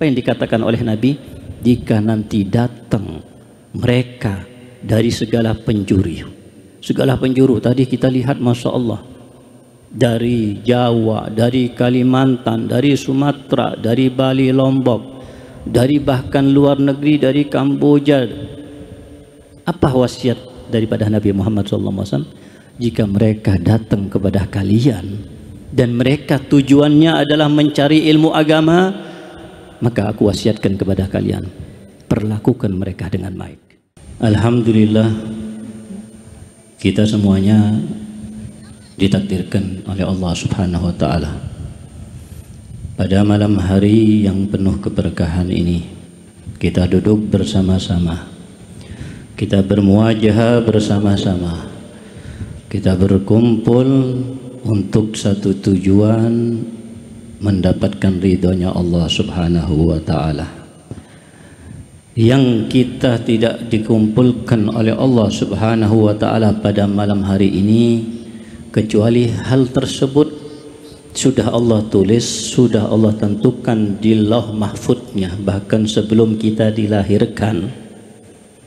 Apa yang dikatakan oleh Nabi? Jika nanti datang mereka dari segala penjuru. Segala penjuru tadi kita lihat, Masya Allah, dari Jawa, dari Kalimantan, dari Sumatera, dari Bali, Lombok, dari bahkan luar negeri, dari Kamboja. Apa wasiat daripada Nabi Muhammad SAW? Jika mereka datang kepada kalian dan mereka tujuannya adalah mencari ilmu agama, maka aku wasiatkan kepada kalian, perlakukan mereka dengan baik. Alhamdulillah, kita semuanya ditakdirkan oleh Allah Subhanahu wa Ta'ala pada malam hari yang penuh keberkahan ini. Kita duduk bersama-sama, kita bermuajahah bersama-sama, kita berkumpul untuk satu tujuan, mendapatkan ridhonya Allah Subhanahu wa Ta'ala. Yang kita tidak dikumpulkan oleh Allah Subhanahu wa Ta'ala pada malam hari ini, kecuali hal tersebut sudah Allah tulis, sudah Allah tentukan di lauh mahfudnya, bahkan sebelum kita dilahirkan,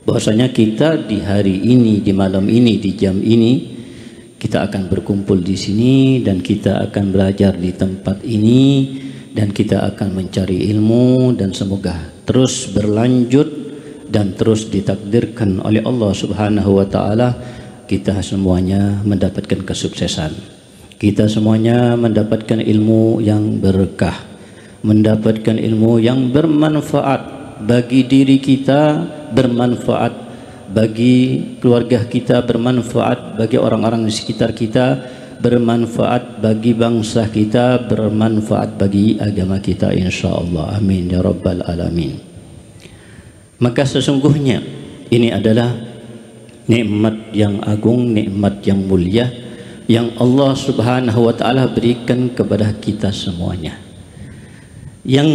bahwasanya kita di hari ini, di malam ini, di jam ini, kita akan berkumpul di sini dan kita akan belajar di tempat ini dan kita akan mencari ilmu, dan semoga terus berlanjut dan terus ditakdirkan oleh Allah Subhanahu wa Ta'ala kita semuanya mendapatkan kesuksesan, kita semuanya mendapatkan ilmu yang berkah, mendapatkan ilmu yang bermanfaat bagi diri kita, bermanfaat bagi keluarga kita, bermanfaat bagi orang-orang di sekitar kita, bermanfaat bagi bangsa kita, bermanfaat bagi agama kita, insyaallah. Amin ya rabbal alamin. Maka sesungguhnya ini adalah nikmat yang agung, nikmat yang mulia yang Allah Subhanahu wa Ta'ala berikan kepada kita semuanya, yang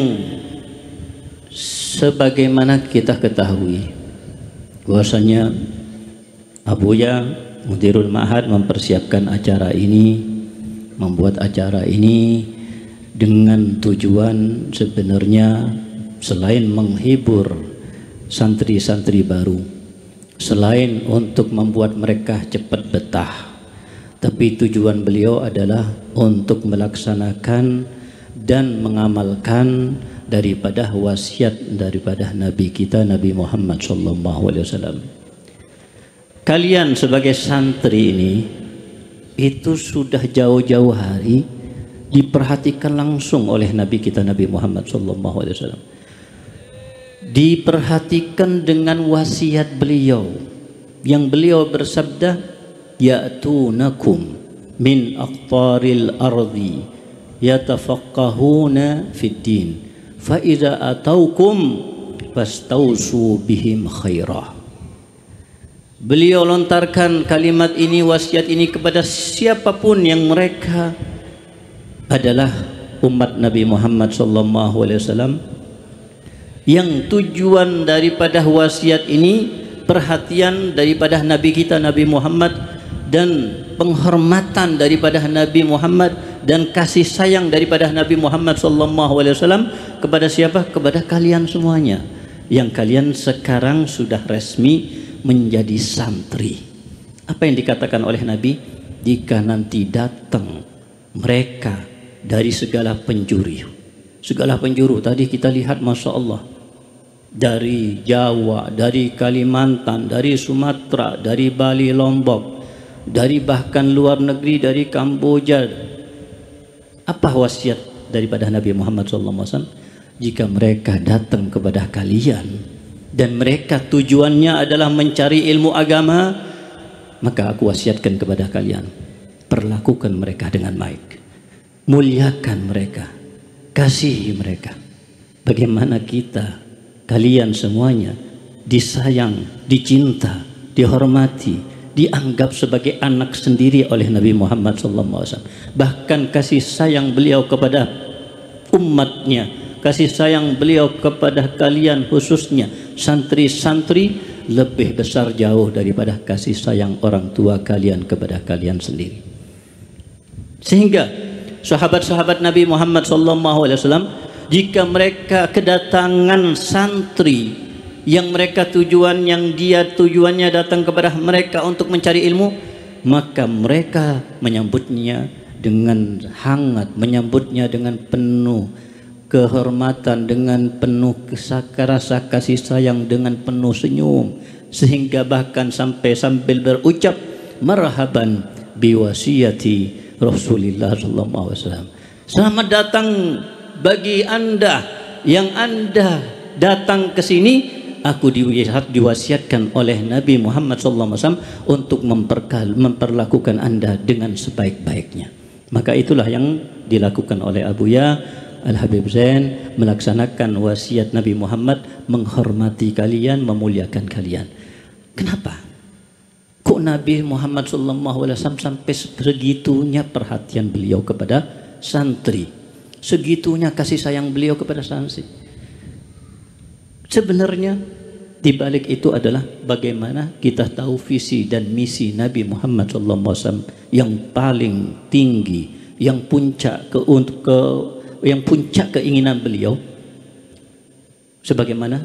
sebagaimana kita ketahui bahwasanya Abuya Mudirul Ma'had mempersiapkan acara ini, membuat acara ini dengan tujuan sebenarnya selain menghibur santri-santri baru, selain untuk membuat mereka cepat betah, tapi tujuan beliau adalah untuk melaksanakan dan mengamalkan daripada wasiat daripada Nabi kita, Nabi Muhammad SAW. Kalian sebagai santri ini itu sudah jauh-jauh hari diperhatikan langsung oleh Nabi kita, Nabi Muhammad SAW. Diperhatikan dengan wasiat beliau yang beliau bersabda, ya'tunakum min aqtaril ardi yatafaqqahuna fid din fa idza ataukum fastausu bihim khairah. Beliau lontarkan kalimat ini, wasiat ini kepada siapapun yang mereka adalah umat Nabi Muhammad SAW, yang tujuan daripada wasiat ini perhatian daripada Nabi kita Nabi Muhammad dan penghormatan daripada Nabi Muhammad dan kasih sayang daripada Nabi Muhammad SAW kepada siapa? Kepada kalian semuanya yang kalian sekarang sudah resmi menjadi santri. Apa yang dikatakan oleh Nabi? Jika nanti datang mereka dari segala penjuru. Segala penjuru tadi kita lihat, Masya Allah, dari Jawa, dari Kalimantan, dari Sumatera, dari Bali, Lombok, dari bahkan luar negeri, dari Kamboja. Apa wasiat daripada Nabi Muhammad SAW? Jika mereka datang kepada kalian dan mereka tujuannya adalah mencari ilmu agama, maka aku wasiatkan kepada kalian, perlakukan mereka dengan baik, muliakan mereka, kasihi mereka. Bagaimana kita, kalian semuanya disayang, dicinta, dihormati, dianggap sebagai anak sendiri oleh Nabi Muhammad SAW. Bahkan kasih sayang beliau kepada umatnya, kasih sayang beliau kepada kalian khususnya santri-santri lebih besar jauh daripada kasih sayang orang tua kalian kepada kalian sendiri. Sehingga sahabat-sahabat Nabi Muhammad SAW jika mereka kedatangan santri yang mereka tujuannya datang kepada mereka untuk mencari ilmu, maka mereka menyambutnya dengan hangat, menyambutnya dengan penuh kehormatan, dengan penuh rasa kasih sayang, dengan penuh senyum, sehingga bahkan sampai sambil berucap marhaban biwasiyati Rasulullah sallallahu alaihi wasallam. Selamat datang bagi Anda yang Anda datang ke sini, aku diwasiatkan oleh Nabi Muhammad SAW untuk memperlakukan Anda dengan sebaik-baiknya. Maka itulah yang dilakukan oleh Abuya Al-Habib Zain, melaksanakan wasiat Nabi Muhammad, menghormati kalian, memuliakan kalian. Kenapa? Kok Nabi Muhammad SAW sampai segitunya perhatian beliau kepada santri, segitunya kasih sayang beliau kepada santri? Sebenarnya di balik itu adalah bagaimana kita tahu visi dan misi Nabi Muhammad SAW yang paling tinggi, yang puncak keinginan beliau, sebagaimana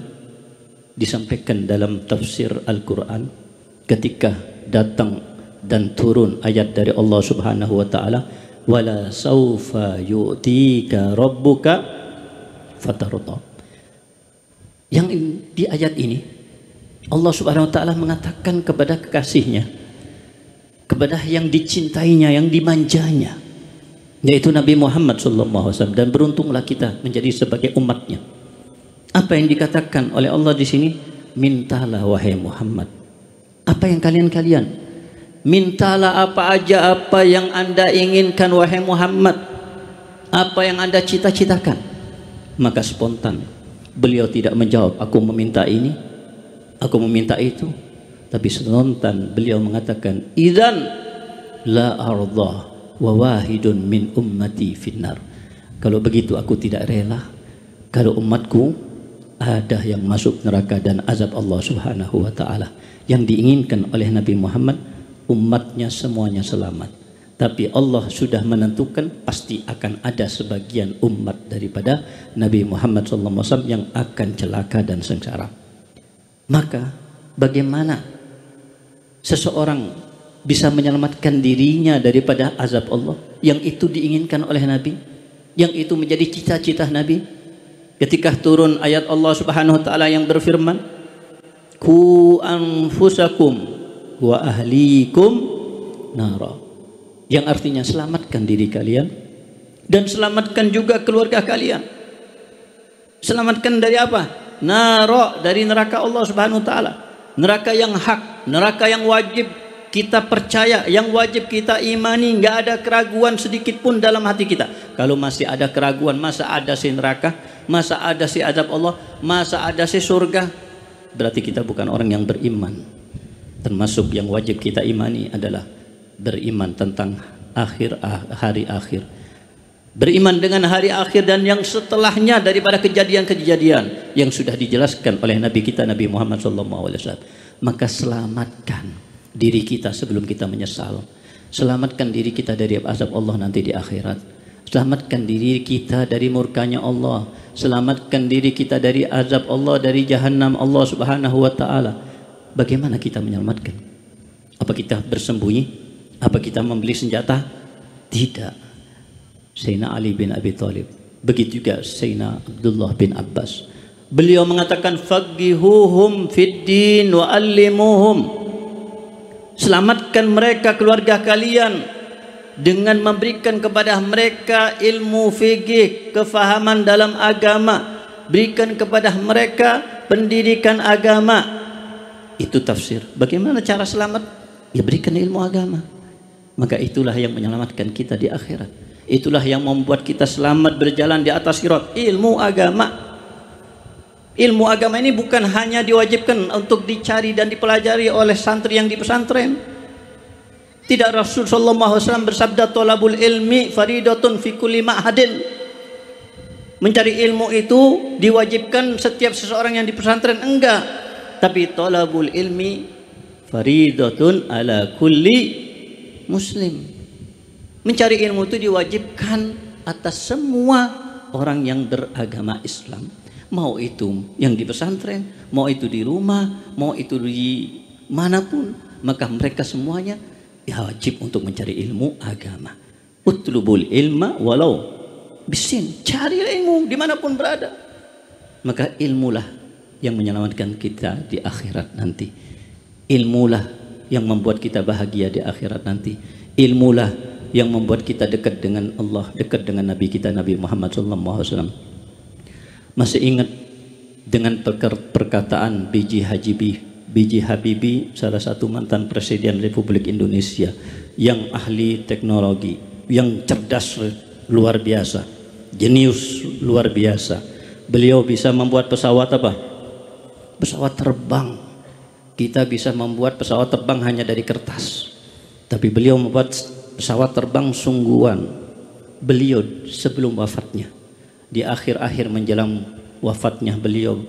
disampaikan dalam tafsir Al-Quran ketika datang dan turun ayat dari Allah Subhanahu wa taala, wala saufa yu'tika rabbuka fatarda. Yang di ayat ini Allah Subhanahu wa taala mengatakan kepada kekasihnya, kepada yang dicintainya, yang dimanjanya, yaitu Nabi Muhammad SAW, dan beruntunglah kita menjadi sebagai umatnya. Apa yang dikatakan oleh Allah di sini? Mintalah wahai Muhammad apa yang kalian mintalah apa aja, apa yang Anda inginkan wahai Muhammad, apa yang Anda cita-citakan. Maka spontan beliau tidak menjawab aku meminta ini, aku meminta itu, tapi spontan beliau mengatakan idzan la arda wa wahidun min ummati finnar. Kalau begitu aku tidak rela kalau umatku ada yang masuk neraka dan azab Allah Subhanahu wa taala. Yang diinginkan oleh Nabi Muhammad umatnya semuanya selamat, tapi Allah sudah menentukan pasti akan ada sebagian umat daripada Nabi Muhammad SAW yang akan celaka dan sengsara. Maka bagaimana seseorang bisa menyelamatkan dirinya daripada azab Allah yang itu diinginkan oleh Nabi, yang itu menjadi cita-cita Nabi? Ketika turun ayat Allah Subhanahu wa taala yang berfirman, ku anfusakum wa ahlikum nara, yang artinya selamatkan diri kalian dan selamatkan juga keluarga kalian. Selamatkan dari apa? Nara, dari neraka Allah Subhanahu wa taala. Neraka yang hak, neraka yang wajib kita percaya, yang wajib kita imani, nggak ada keraguan sedikit pun dalam hati kita. Kalau masih ada keraguan, masa ada si neraka, masa ada si azab Allah, masa ada si surga, berarti kita bukan orang yang beriman. Termasuk yang wajib kita imani adalah beriman tentang hari akhir, beriman dengan hari akhir dan yang setelahnya daripada kejadian-kejadian yang sudah dijelaskan oleh Nabi kita Nabi Muhammad SAW. Maka selamatkan diri kita sebelum kita menyesal, selamatkan diri kita dari azab Allah nanti di akhirat, selamatkan diri kita dari murkanya Allah, selamatkan diri kita dari azab Allah, dari jahanam Allah Subhanahu wa taala. Bagaimana kita menyelamatkan? Apa kita bersembunyi? Apa kita membeli senjata? Tidak. Sayyidina Ali bin Abi Thalib, begitu juga Sayyidina Abdullah bin Abbas, beliau mengatakan faqihuhum fid din wa allimuhum, selamatkan mereka keluarga kalian dengan memberikan kepada mereka ilmu fikih, kefahaman dalam agama, berikan kepada mereka pendidikan agama. Itu tafsir. Bagaimana cara selamat? Ya berikan ilmu agama. Maka itulah yang menyelamatkan kita di akhirat. Itulah yang membuat kita selamat berjalan di atas sirat. Ilmu agama. Ilmu agama ini bukan hanya diwajibkan untuk dicari dan dipelajari oleh santri yang di pesantren. Tidak, Rasul sallallahu alaihi wasallam bersabda thalabul ilmi faridatun fi kulli ma'hadin. Mencari ilmu itu diwajibkan setiap seseorang yang di pesantren, enggak. Tapi thalabul ilmi faridatun ala kulli muslim. Mencari ilmu itu diwajibkan atas semua orang yang beragama Islam, mau itu yang di pesantren, mau itu di rumah, mau itu di manapun, maka mereka semuanya ya wajib untuk mencari ilmu agama. Utlubul ilma walau bisin, cari ilmu dimanapun berada. Maka ilmulah yang menyelamatkan kita di akhirat nanti. Ilmulah yang membuat kita bahagia di akhirat nanti. Ilmulah yang membuat kita dekat dengan Allah, dekat dengan Nabi kita Nabi Muhammad SAW. Masih ingat dengan perkataan B.J. Habibie, salah satu mantan Presiden Republik Indonesia yang ahli teknologi, yang cerdas luar biasa, jenius luar biasa. Beliau bisa membuat pesawat apa? Pesawat terbang. Kita bisa membuat pesawat terbang hanya dari kertas, tapi beliau membuat pesawat terbang sungguhan. Beliau sebelum wafatnya, di akhir-akhir menjelang wafatnya, beliau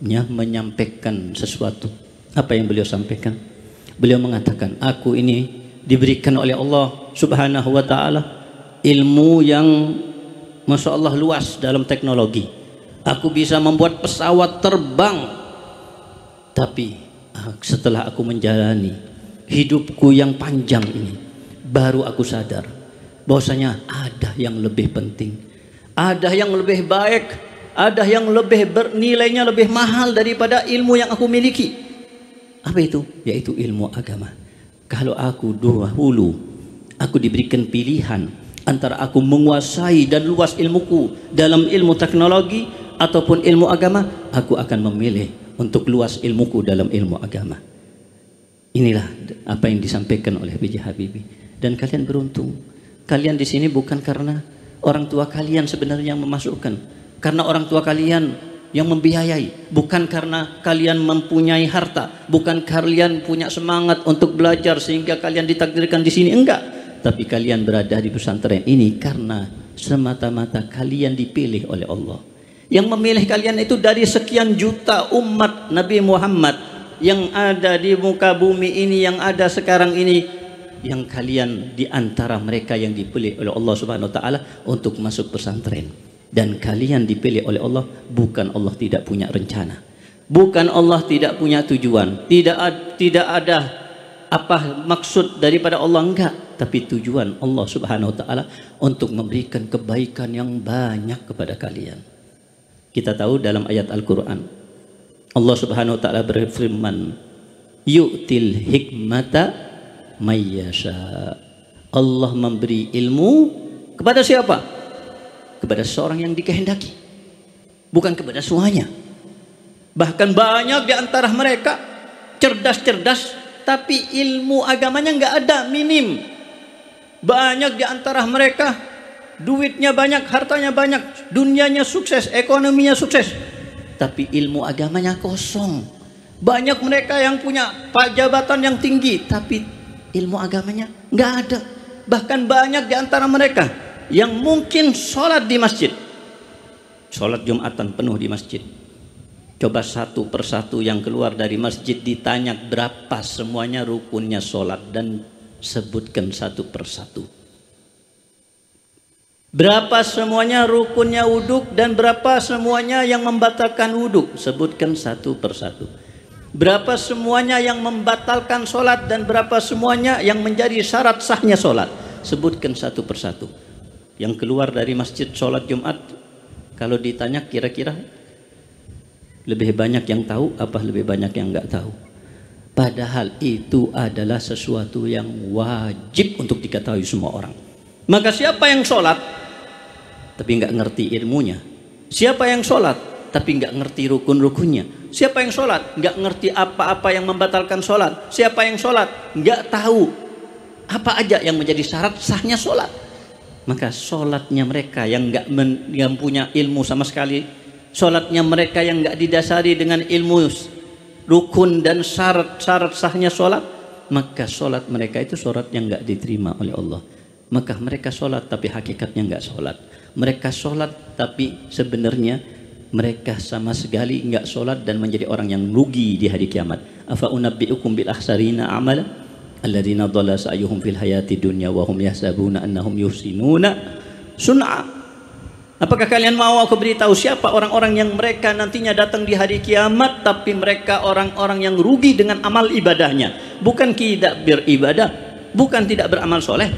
menyampaikan sesuatu. Apa yang beliau sampaikan? Beliau mengatakan, aku ini diberikan oleh Allah Subhanahu wa ta'ala ilmu yang Masya Allah luas dalam teknologi. Aku bisa membuat pesawat terbang, tapi setelah aku menjalani hidupku yang panjang ini, baru aku sadar bahwasanya ada yang lebih penting, ada yang lebih baik, ada yang lebih bernilainya lebih mahal daripada ilmu yang aku miliki. Apa itu? Yaitu ilmu agama. Kalau aku dahulu aku diberikan pilihan antara aku menguasai dan luas ilmuku dalam ilmu teknologi ataupun ilmu agama, aku akan memilih untuk luas ilmuku dalam ilmu agama. Inilah apa yang disampaikan oleh B.J. Habibie. Dan kalian beruntung. Kalian di sini bukan karena orang tua kalian sebenarnya yang memasukkan, karena orang tua kalian yang membiayai, bukan karena kalian mempunyai harta, bukan kalian punya semangat untuk belajar sehingga kalian ditakdirkan di sini, enggak. Tapi kalian berada di pesantren ini karena semata-mata kalian dipilih oleh Allah. Yang memilih kalian itu dari sekian juta umat Nabi Muhammad yang ada di muka bumi ini, yang ada sekarang ini, yang kalian di antara mereka yang dipilih oleh Allah Subhanahu wa taala untuk masuk pesantren. Dan kalian dipilih oleh Allah, bukan Allah tidak punya rencana, bukan Allah tidak punya tujuan, tidak ada apa maksud daripada Allah, enggak. Tapi tujuan Allah Subhanahu wa taala untuk memberikan kebaikan yang banyak kepada kalian. Kita tahu dalam ayat Al-Quran Allah Subhanahu wa ta'ala berfirman, yu'til hikmata mayyasha. Allah memberi ilmu kepada siapa? Kepada seorang yang dikehendaki, bukan kepada semuanya. Bahkan banyak di antara mereka cerdas-cerdas, tapi ilmu agamanya nggak ada, minim. Banyak di antara mereka duitnya banyak, hartanya banyak, dunianya sukses, ekonominya sukses, tapi ilmu agamanya kosong. Banyak mereka yang punya jabatan yang tinggi, tapi ilmu agamanya nggak ada. Bahkan banyak di antara mereka yang mungkin sholat di masjid, sholat Jumatan penuh di masjid. Coba satu persatu yang keluar dari masjid ditanya berapa semuanya rukunnya sholat, dan sebutkan satu persatu. Berapa semuanya rukunnya wuduk, dan berapa semuanya yang membatalkan wuduk, sebutkan satu persatu. Berapa semuanya yang membatalkan sholat, dan berapa semuanya yang menjadi syarat sahnya sholat, sebutkan satu persatu. Yang keluar dari masjid sholat Jumat, kalau ditanya kira-kira lebih banyak yang tahu apa lebih banyak yang nggak tahu? Padahal itu adalah sesuatu yang wajib untuk diketahui semua orang. Maka siapa yang sholat tapi nggak ngerti ilmunya? Siapa yang sholat tapi nggak ngerti rukun-rukunnya? Siapa yang sholat nggak ngerti apa-apa yang membatalkan sholat? Siapa yang sholat nggak tahu apa aja yang menjadi syarat sahnya sholat? Maka sholatnya mereka yang nggak punya ilmu sama sekali, sholatnya mereka yang nggak didasari dengan ilmu rukun dan syarat sahnya sholat, maka sholat mereka itu sholat yang nggak diterima oleh Allah. Maka mereka sholat tapi hakikatnya nggak sholat. Mereka sholat tapi sebenarnya mereka sama sekali nggak sholat dan menjadi orang yang rugi di hari kiamat. Afa unabbi'ukum bil akhsarina amala alladzina dhalla sa'yuhum fil hayati dunya wa hum yahsabuna annahum yuhsinuna sun'a. Apakah kalian mau aku beritahu siapa orang-orang yang mereka nantinya datang di hari kiamat, tapi mereka orang-orang yang rugi dengan amal ibadahnya, bukan tidak beribadah, bukan tidak beramal soleh.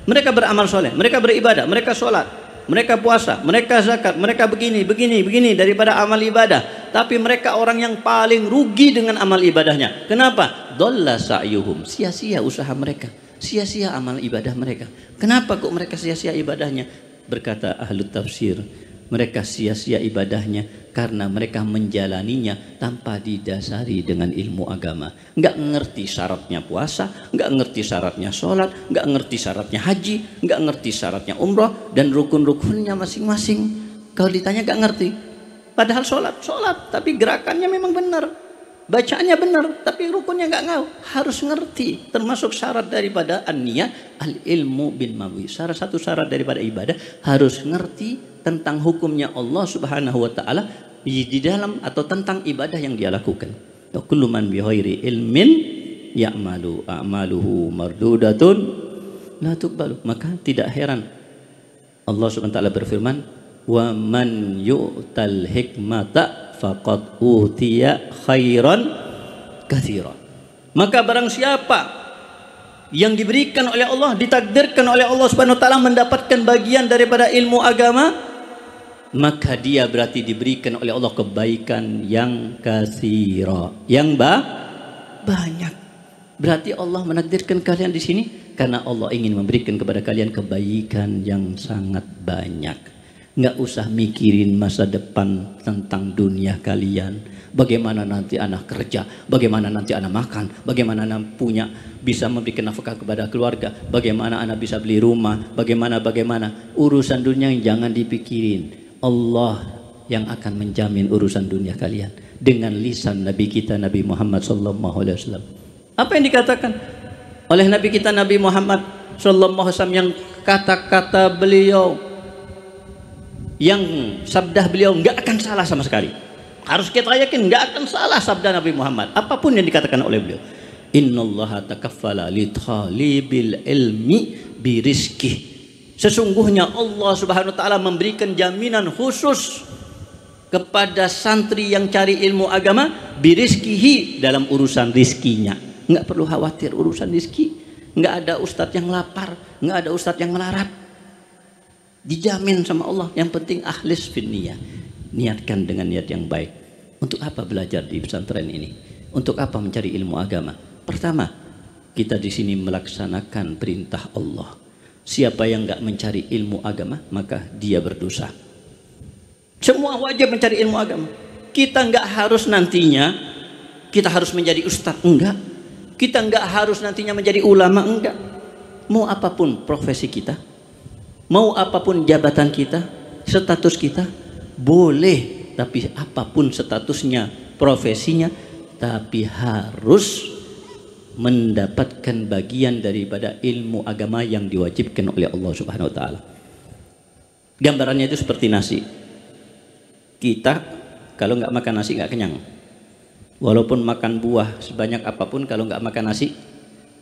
Mereka beramal soleh, mereka beribadah, mereka sholat, mereka puasa, mereka zakat, mereka begini daripada amal ibadah, tapi mereka orang yang paling rugi dengan amal ibadahnya. Kenapa? Dhalla sa'yuhum, sia-sia usaha mereka, sia-sia amal ibadah mereka. Kenapa kok mereka sia-sia ibadahnya? Berkata ahlu tafsir, mereka sia-sia ibadahnya karena mereka menjalaninya tanpa didasari dengan ilmu agama. Nggak ngerti syaratnya puasa, nggak ngerti syaratnya sholat, nggak ngerti syaratnya haji, nggak ngerti syaratnya umroh dan rukun-rukunnya masing-masing. Kalau ditanya nggak ngerti, padahal sholat, tapi gerakannya memang benar, bacaannya benar, tapi rukunnya nggak ngau. Harus ngerti, termasuk syarat daripada an-niyah al-ilmu bin mawi. Salah satu syarat daripada ibadah harus ngerti tentang hukumnya Allah Subhanahu wa taala di dalam atau tentang ibadah yang dia lakukan. Wa kullu man bi ghairi ilmin ya'malu a'maluhu mardudatun la tuqbalu. Maka tidak heran Allah Subhanahu wa taala berfirman, wa man yu'tal hikmata faqad utiya khairan katsiran. Maka barang siapa yang diberikan oleh Allah, ditakdirkan oleh Allah Subhanahu wa taala mendapatkan bagian daripada ilmu agama, maka dia berarti diberikan oleh Allah kebaikan yang katsira, yang banyak. Berarti Allah menakdirkan kalian di sini karena Allah ingin memberikan kepada kalian kebaikan yang sangat banyak. Nggak usah mikirin masa depan tentang dunia kalian. Bagaimana nanti anak kerja, bagaimana nanti anak makan, bagaimana anak punya bisa memberikan nafkah kepada keluarga, bagaimana anak bisa beli rumah, bagaimana. Urusan dunia yang jangan dipikirin. Allah yang akan menjamin urusan dunia kalian dengan lisan Nabi kita Nabi Muhammad SAW. Apa yang dikatakan oleh Nabi kita Nabi Muhammad SAW yang kata-kata beliau, yang sabda beliau nggak akan salah sama sekali. Harus kita yakin nggak akan salah sabda Nabi Muhammad apapun yang dikatakan oleh beliau. Innallaha takaffala li talibil ilmi birizqih. Sesungguhnya Allah Subhanahu wa taala memberikan jaminan khusus kepada santri yang cari ilmu agama birizqihi, dalam urusan rizkinya. Nggak perlu khawatir urusan rizki. Nggak ada ustadz yang lapar, nggak ada ustadz yang melarat. Dijamin sama Allah. Yang penting akhlis fin niyah, niatkan dengan niat yang baik. Untuk apa belajar di pesantren ini? Untuk apa mencari ilmu agama? Pertama, kita di sini melaksanakan perintah Allah. Siapa yang nggak mencari ilmu agama, maka dia berdosa. Semua wajib mencari ilmu agama. Kita nggak harus nantinya kita harus menjadi ustadz, enggak. Kita nggak harus nantinya menjadi ulama, enggak. Mau apapun profesi kita, mau apapun jabatan kita, status kita, boleh. Tapi apapun statusnya, profesinya, tapi harus mendapatkan bagian daripada ilmu agama yang diwajibkan oleh Allah Subhanahu wa taala. Gambarannya itu seperti nasi. Kita kalau nggak makan nasi nggak kenyang. Walaupun makan buah sebanyak apapun, kalau nggak makan nasi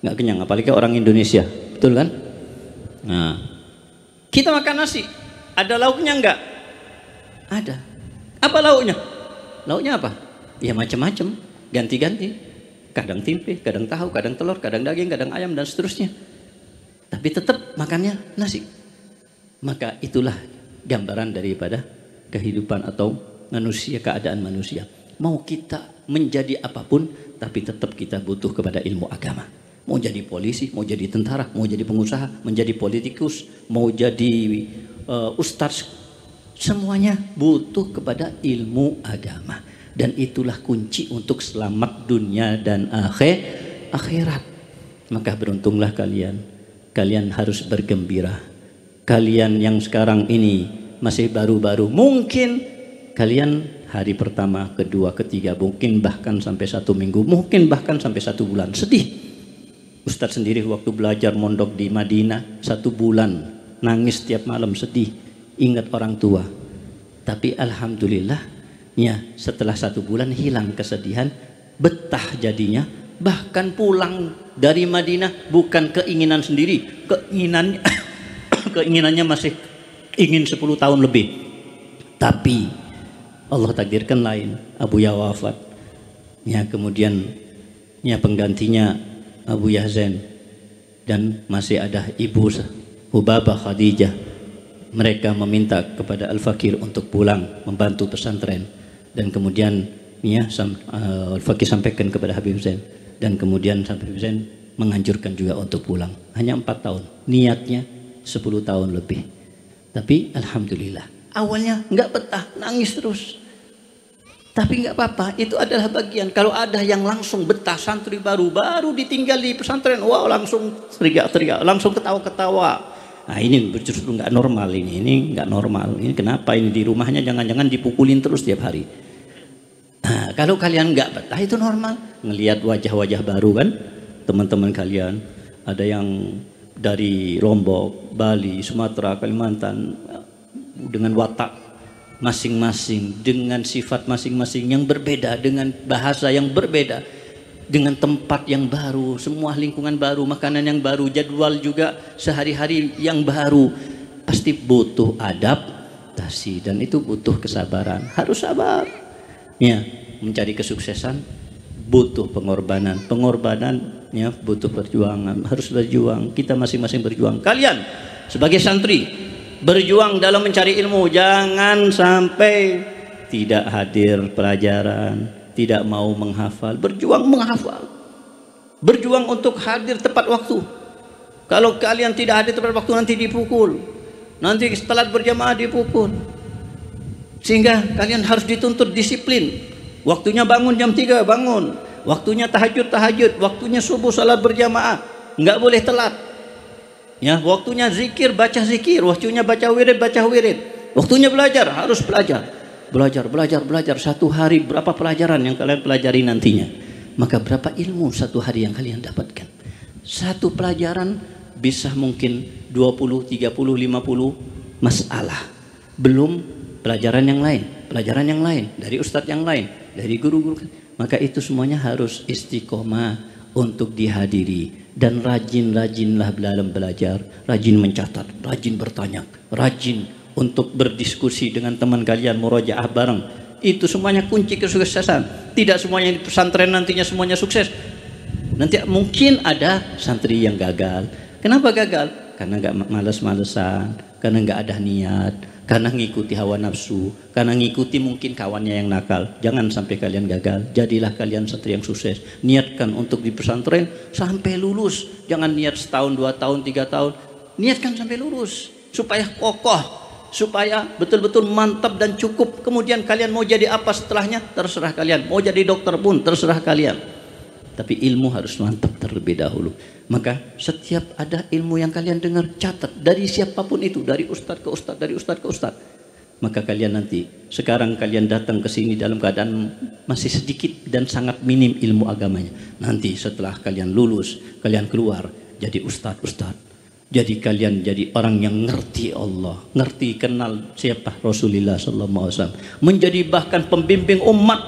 nggak kenyang. Apalagi orang Indonesia, betul kan? Nah, kita makan nasi, ada lauknya enggak? Ada. Apa lauknya? Lauknya apa? Ya macam-macam, ganti-ganti. Kadang tempe, kadang tahu, kadang telur, kadang daging, kadang ayam dan seterusnya. Tapi tetap makannya nasi. Maka itulah gambaran daripada kehidupan atau manusia, keadaan manusia. Mau kita menjadi apapun, tapi tetap kita butuh kepada ilmu agama. Mau jadi polisi, mau jadi tentara, mau jadi pengusaha, menjadi politikus, mau jadi ustadz, semuanya butuh kepada ilmu agama. Dan itulah kunci untuk selamat dunia dan akhirat. Maka beruntunglah kalian. Kalian harus bergembira. Kalian yang sekarang ini masih baru-baru, mungkin kalian hari pertama, kedua, ketiga, mungkin bahkan sampai 1 minggu, mungkin bahkan sampai 1 bulan sedih. Ustadz sendiri waktu belajar mondok di Madinah 1 bulan, nangis tiap malam, sedih, ingat orang tua. Tapi alhamdulillah ya, setelah 1 bulan hilang kesedihan, betah jadinya. Bahkan pulang dari Madinah bukan keinginan sendiri, keinginannya masih ingin 10 tahun lebih, tapi Allah takdirkan lain. Abuya wafat, ya, kemudian ya penggantinya Abu Yazan, dan masih ada Ibu Hubabah Khadijah. Mereka meminta kepada Al-Fakir untuk pulang membantu pesantren, dan kemudian ya Al-Fakir sampaikan kepada Habib Zain, dan kemudian Habib Zain menganjurkan juga untuk pulang. Hanya 4 tahun, niatnya 10 tahun lebih. Tapi alhamdulillah, awalnya nggak betah, nangis terus. Tapi nggak apa-apa, itu adalah bagian. Kalau ada yang langsung betah, santri baru ditinggal di pesantren, wow, langsung teriak-teriak, langsung ketawa-ketawa. Nah, ini justru nggak normal, ini nggak normal. Ini kenapa ini di rumahnya jangan-jangan dipukulin terus tiap hari. Nah, kalau kalian nggak betah itu normal. Ngelihat wajah-wajah baru kan, teman-teman kalian, ada yang dari Lombok, Bali, Sumatera, Kalimantan, dengan watak masing-masing, dengan sifat masing-masing yang berbeda, dengan bahasa yang berbeda, dengan tempat yang baru, semua lingkungan baru, makanan yang baru, jadwal juga sehari-hari yang baru. Pasti butuh adaptasi, dan itu butuh kesabaran. Harus sabar. Ya, mencari kesuksesan butuh pengorbanan. Pengorbanannya butuh perjuangan. Harus berjuang. Kita masing-masing berjuang. Kalian sebagai santri berjuang dalam mencari ilmu. Jangan sampai tidak hadir pelajaran, tidak mau menghafal. Berjuang menghafal, berjuang untuk hadir tepat waktu. Kalau kalian tidak hadir tepat waktu, nanti dipukul, nanti telat berjamaah dipukul. Sehingga kalian harus dituntut disiplin. Waktunya bangun jam 3 bangun, waktunya tahajud, waktunya subuh salat berjamaah, nggak boleh telat. Ya, waktunya zikir, baca zikir, waktunya baca wirid, waktunya belajar, harus belajar. Belajar. Satu hari berapa pelajaran yang kalian pelajari nantinya? Maka berapa ilmu satu hari yang kalian dapatkan? Satu pelajaran bisa mungkin 20, 30, 50 masalah. Belum pelajaran yang lain dari ustadz yang lain, dari guru-guru. Maka itu semuanya harus istiqomah untuk dihadiri. Dan rajin-rajinlah dalam belajar, rajin mencatat, rajin bertanya, rajin untuk berdiskusi dengan teman kalian, murojaah bareng. Itu semuanya kunci kesuksesan. Tidak semuanya di pesantren nantinya semuanya sukses. Nanti mungkin ada santri yang gagal. Kenapa gagal? Karena nggak males-malesan, karena nggak ada niat, karena ngikuti hawa nafsu, karena ngikuti mungkin kawannya yang nakal. Jangan sampai kalian gagal. Jadilah kalian santri yang sukses. Niatkan untuk di pesantren sampai lulus. Jangan niat setahun, 2 tahun, 3 tahun. Niatkan sampai lulus supaya kokoh, supaya betul-betul mantap dan cukup. Kemudian kalian mau jadi apa setelahnya terserah kalian. Mau jadi dokter pun terserah kalian. Tapi ilmu harus mantap terlebih dahulu. Maka setiap ada ilmu yang kalian dengar, catat dari siapapun itu, dari ustadz ke ustadz. Maka kalian nanti, sekarang kalian datang ke sini dalam keadaan masih sedikit dan sangat minim ilmu agamanya. Nanti setelah kalian lulus, kalian keluar jadi ustadz. Jadi kalian jadi orang yang ngerti Allah, ngerti kenal siapa Rasulullah SAW, menjadi bahkan pembimbing umat,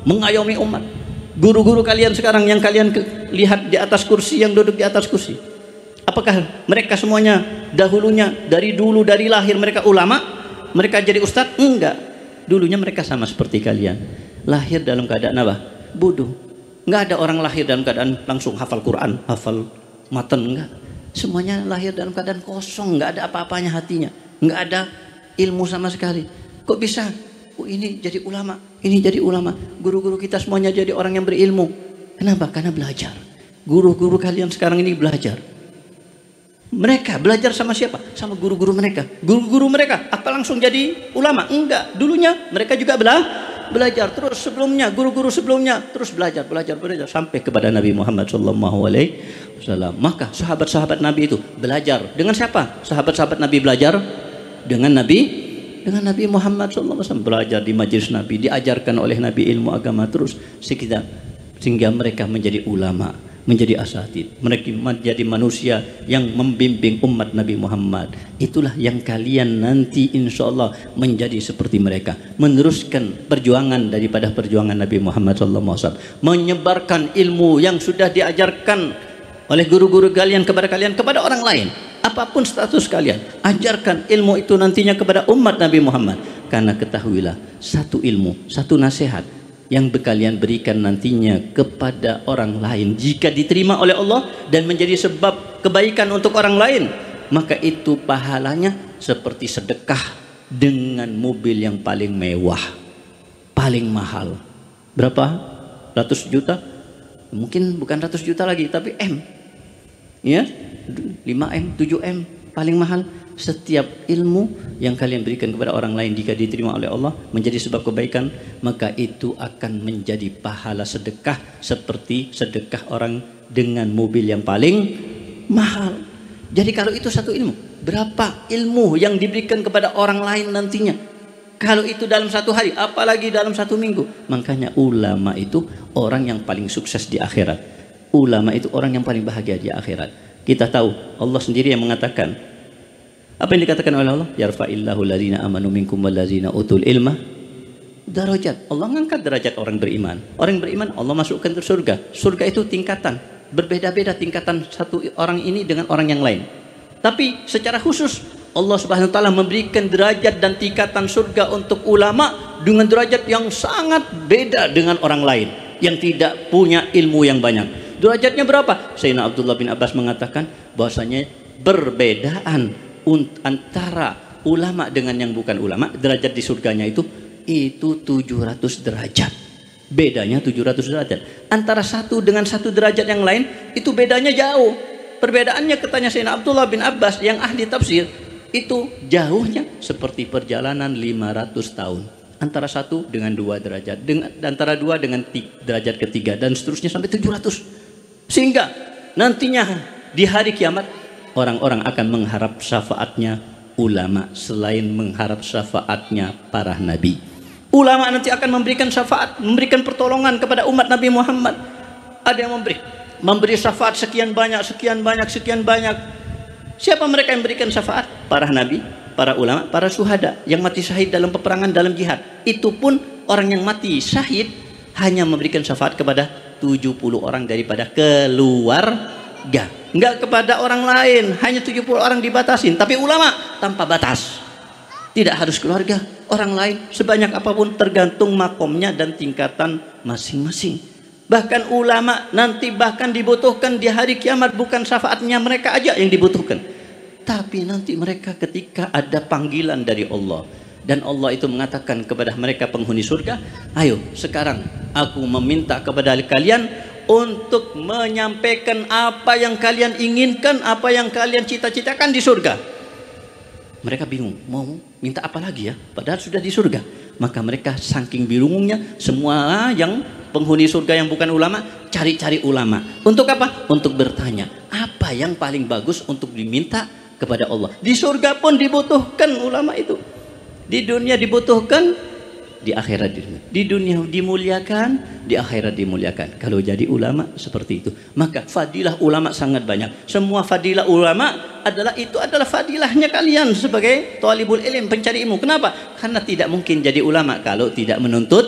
mengayomi umat. Guru-guru kalian sekarang yang kalian lihat di atas kursi, yang duduk di atas kursi, apakah mereka semuanya dahulunya dari lahir mereka ulama, mereka jadi ustadz? Enggak. Dulunya mereka sama seperti kalian, lahir dalam keadaan apa? Bodoh. Enggak ada orang lahir dalam keadaan langsung hafal Quran, hafal matan, enggak. Semuanya lahir dalam keadaan kosong, enggak ada apa-apanya hatinya, enggak ada ilmu sama sekali. Kok bisa? Oh, ini jadi ulama, ini jadi ulama. Guru-guru kita semuanya jadi orang yang berilmu. Kenapa? Karena belajar. Guru-guru kalian sekarang ini belajar. Mereka belajar sama siapa? Sama guru-guru mereka. Guru-guru mereka apa langsung jadi ulama? Enggak. Dulunya mereka juga belajar. Terus sebelumnya, guru-guru sebelumnya terus belajar sampai kepada Nabi Muhammad SAW. Maka sahabat-sahabat Nabi itu belajar dengan siapa? Sahabat-sahabat Nabi belajar dengan Nabi Muhammad SAW, belajar di majelis Nabi, diajarkan oleh Nabi ilmu agama terus sehingga mereka menjadi ulama, menjadi asatid, mereka menjadi manusia yang membimbing umat Nabi Muhammad. Itulah yang kalian nanti insya Allah menjadi seperti mereka, meneruskan perjuangan daripada perjuangan Nabi Muhammad SAW, menyebarkan ilmu yang sudah diajarkan oleh guru-guru kalian kepada orang lain. apapun status kalian, ajarkan ilmu itu nantinya kepada umat Nabi Muhammad. Karena ketahuilah, satu ilmu, satu nasihat yang kalian berikan nantinya kepada orang lain, jika diterima oleh Allah dan menjadi sebab kebaikan untuk orang lain, maka itu pahalanya seperti sedekah dengan mobil yang paling mewah, paling mahal. Berapa? Ratus juta? Mungkin bukan ratus juta lagi, tapi M, ya, 5M, 7M, paling mahal. Setiap ilmu yang kalian berikan kepada orang lain, jika diterima oleh Allah menjadi sebab kebaikan, maka itu akan menjadi pahala sedekah seperti sedekah orang dengan mobil yang paling mahal. Jadi kalau itu satu ilmu, berapa ilmu yang diberikan kepada orang lain nantinya? Kalau itu dalam satu hari, apalagi dalam satu minggu. Makanya ulama itu orang yang paling sukses di akhirat. Ulama itu orang yang paling bahagia di akhirat. Kita tahu Allah sendiri yang mengatakan, apa yang dikatakan oleh Allah? Yarfa'illahu allazina amanu minkum wallazina utul ilma darajat. Allah mengangkat derajat orang beriman. Orang beriman Allah masukkan ke surga. Surga itu tingkatan, berbeda-beda tingkatan satu orang ini dengan orang yang lain. Tapi secara khusus Allah Subhanahu wa taala memberikan derajat dan tingkatan surga untuk ulama dengan derajat yang sangat beda dengan orang lain yang tidak punya ilmu yang banyak. Derajatnya berapa? Sayyidina Abdullah bin Abbas mengatakan bahwasanya perbedaan antara ulama dengan yang bukan ulama, derajat di surganya itu 700 derajat. Bedanya 700 derajat. Antara satu dengan satu derajat yang lain itu bedanya jauh. Perbedaannya, katanya Sayyidina Abdullah bin Abbas yang ahli tafsir, itu jauhnya seperti perjalanan 500 tahun. Antara satu dengan dua derajat, antara dua dengan derajat ketiga, dan seterusnya sampai 700. Sehingga nantinya di hari kiamat orang-orang akan mengharap syafaatnya ulama selain mengharap syafaatnya para nabi. Ulama nanti akan memberikan syafaat, memberikan pertolongan kepada umat Nabi Muhammad. Ada yang memberi syafaat sekian banyak, sekian banyak, sekian banyak. Siapa mereka yang memberikan syafaat? Para nabi, para ulama, para syuhada yang mati syahid dalam peperangan, dalam jihad. Itu pun orang yang mati syahid hanya memberikan syafaat kepada 70 orang daripada keluarga, enggak kepada orang lain. Hanya 70 orang dibatasin. Tapi ulama tanpa batas, tidak harus keluarga, orang lain, sebanyak apapun, tergantung makomnya dan tingkatan masing-masing. Bahkan ulama nanti bahkan dibutuhkan di hari kiamat, bukan syafaatnya mereka aja yang dibutuhkan, tapi nanti mereka ketika ada panggilan dari Allah, dan Allah itu mengatakan kepada mereka penghuni surga, ayo sekarang aku meminta kepada kalian untuk menyampaikan apa yang kalian inginkan, apa yang kalian cita-citakan di surga. Mereka bingung, mau minta apa lagi ya, padahal sudah di surga. Maka mereka saking bingungnya, semua yang penghuni surga yang bukan ulama cari-cari ulama. Untuk apa? Untuk bertanya apa yang paling bagus untuk diminta kepada Allah. Di surga pun dibutuhkan ulama itu. Di dunia dibutuhkan, di akhirat di dunia dimuliakan, di akhirat dimuliakan. Kalau jadi ulama seperti itu, maka fadilah ulama sangat banyak. Semua fadilah ulama adalah fadilahnya kalian sebagai thalibul ilm, pencari ilmu. Kenapa? Karena tidak mungkin jadi ulama kalau tidak menuntut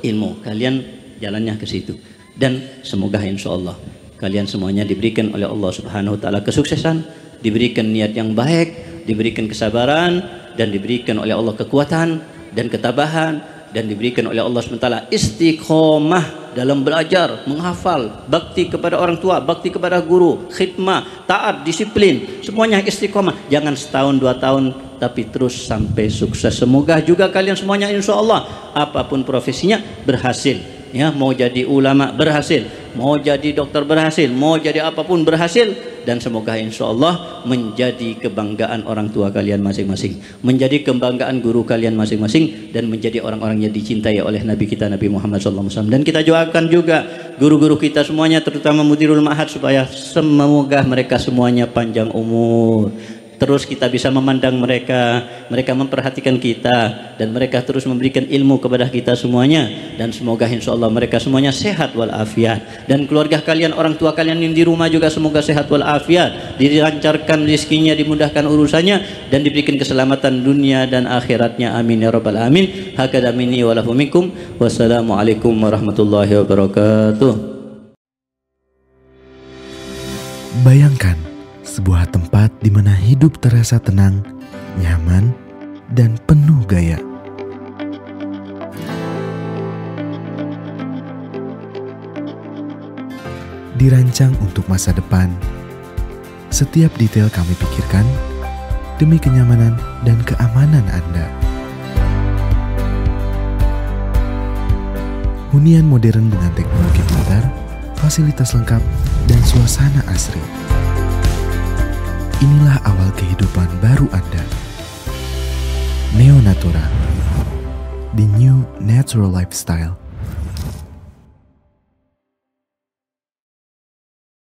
ilmu. Kalian jalannya ke situ. Dan semoga insyaallah kalian semuanya diberikan oleh Allah Subhanahu wa taala kesuksesan, diberikan niat yang baik, diberikan kesabaran, dan diberikan oleh Allah kekuatan dan ketabahan, dan diberikan oleh Allah SWT istiqomah dalam belajar, menghafal, bakti kepada orang tua, bakti kepada guru, khidmah, taat, disiplin, semuanya istiqomah. Jangan setahun 2 tahun, tapi terus sampai sukses. Semoga juga kalian semuanya insya Allah apapun profesinya berhasil. Ya, mau jadi ulama berhasil, mau jadi dokter berhasil, mau jadi apapun berhasil, dan semoga insya Allah menjadi kebanggaan orang tua kalian masing-masing, menjadi kebanggaan guru kalian masing-masing, dan menjadi orang-orang yang dicintai oleh Nabi kita Nabi Muhammad SAW. Dan kita doakan juga guru-guru kita semuanya, terutama Mudirul Ma'had, supaya semoga mereka semuanya panjang umur. Terus kita bisa memandang mereka, mereka memperhatikan kita, dan mereka terus memberikan ilmu kepada kita semuanya. Dan semoga insya Allah mereka semuanya sehat walafiat, dan keluarga kalian, orang tua kalian yang di rumah juga semoga sehat walafiat, dilancarkan rezekinya, dimudahkan urusannya, dan diberikan keselamatan dunia dan akhiratnya. Amin ya rabbal alamin. Hakadha minni wa lahum minkum. Wassalamualaikum warahmatullahi wabarakatuh. Bayangkan Sebuah tempat di mana hidup terasa tenang, nyaman, dan penuh gaya. Dirancang untuk masa depan, setiap detail kami pikirkan demi kenyamanan dan keamanan Anda. Hunian modern dengan teknologi pintar, fasilitas lengkap, dan suasana asri. Inilah awal kehidupan baru Anda. Neo Natura, the new natural lifestyle.